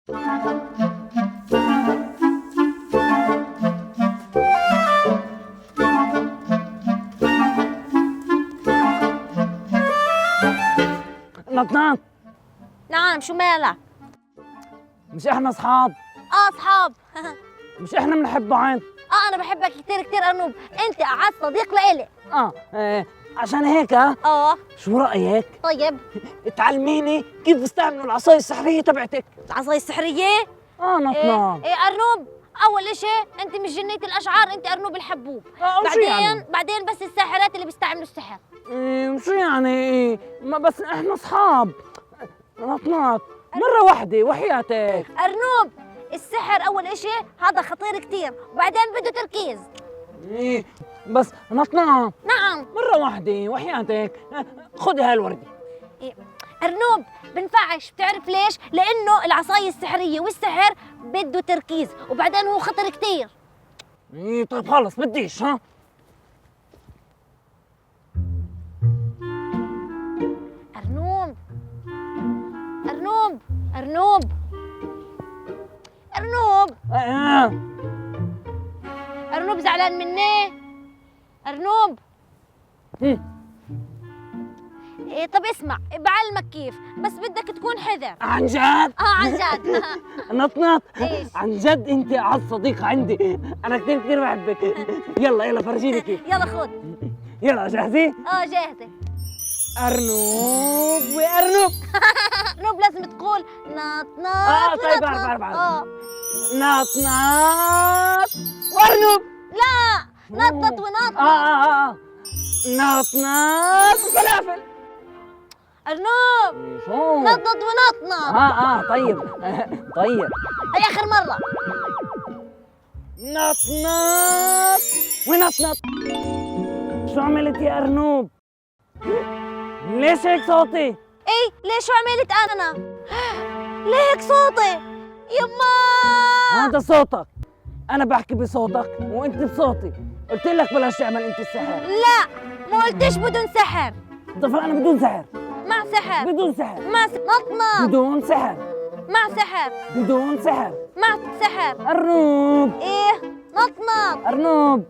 نطنط، نعم، شو مالك؟ مش احنا اصحاب؟ اصحاب. مش احنا بنحب بعض؟ انا بحبك كتير كتير ارنوب، انت اعز صديق لإلي. عشان هيك شو رأيك طيب. تعلميني كيف بستعملوا العصاية السحرية تبعتك؟ العصاية السحرية؟ نطنط. ايه ارنوب، اول اشي انت مش جنية الاشعار، انت ارنوب الحبوب. بعدين بس الساحرات اللي بيستعملوا السحر. شو يعني؟ ما بس احنا اصحاب. نطنط مرة واحدة وحياتك. ارنوب، السحر اول اشي هذا خطير كتير، وبعدين بده تركيز. بس نطنط. نعم. مرة واحدة وحياتك، خذي هاي الوردة. ارنوب بنفعش، بتعرف ليش؟ لانه العصاية السحرية والسحر بده تركيز، وبعدين هو خطر كتير. طيب خلص بديش. ارنوب ارنوب ارنوب ارنوب ارنوب، زعلان مني؟ ارنوب. طب اسمع، بعلمك كيف، بس بدك تكون حذر. عن جد؟ عن جد. نطنط، ايش؟ عن جد انت اعز صديقة عندي، انا كثير كثير بحبك. يلا فرجيني كيف. يلا خذ. يلا جاهزين؟ جاهزة. ارنوب وارنوب. ارنوب لازم تقول نط نط. طيب بعرف. نطنط وارنوب. لا، نطط ونطط. نطنط وفلافل. ارنوب، شو؟ نطط ونطنط. طيب. هي اخر مرة. نطنط ونطنط. شو عملت يا ارنوب؟ ليش هيك صوتي؟ ايه ليش شو عملت انا؟ ليه هيك صوتي؟ يما هذا صوتك، انا بحكي بصوتك وانت بصوتي. قلت لك بلاش تعمل انت السحر. لا، ما قلتش بدون سحر. طب انا بدون سحر. مع سحر. بدون سحر. نطنط. بدون سحر. مع سحر. بدون سحر. مع سحر. ارنوب. ايه، نطنط. ارنوب.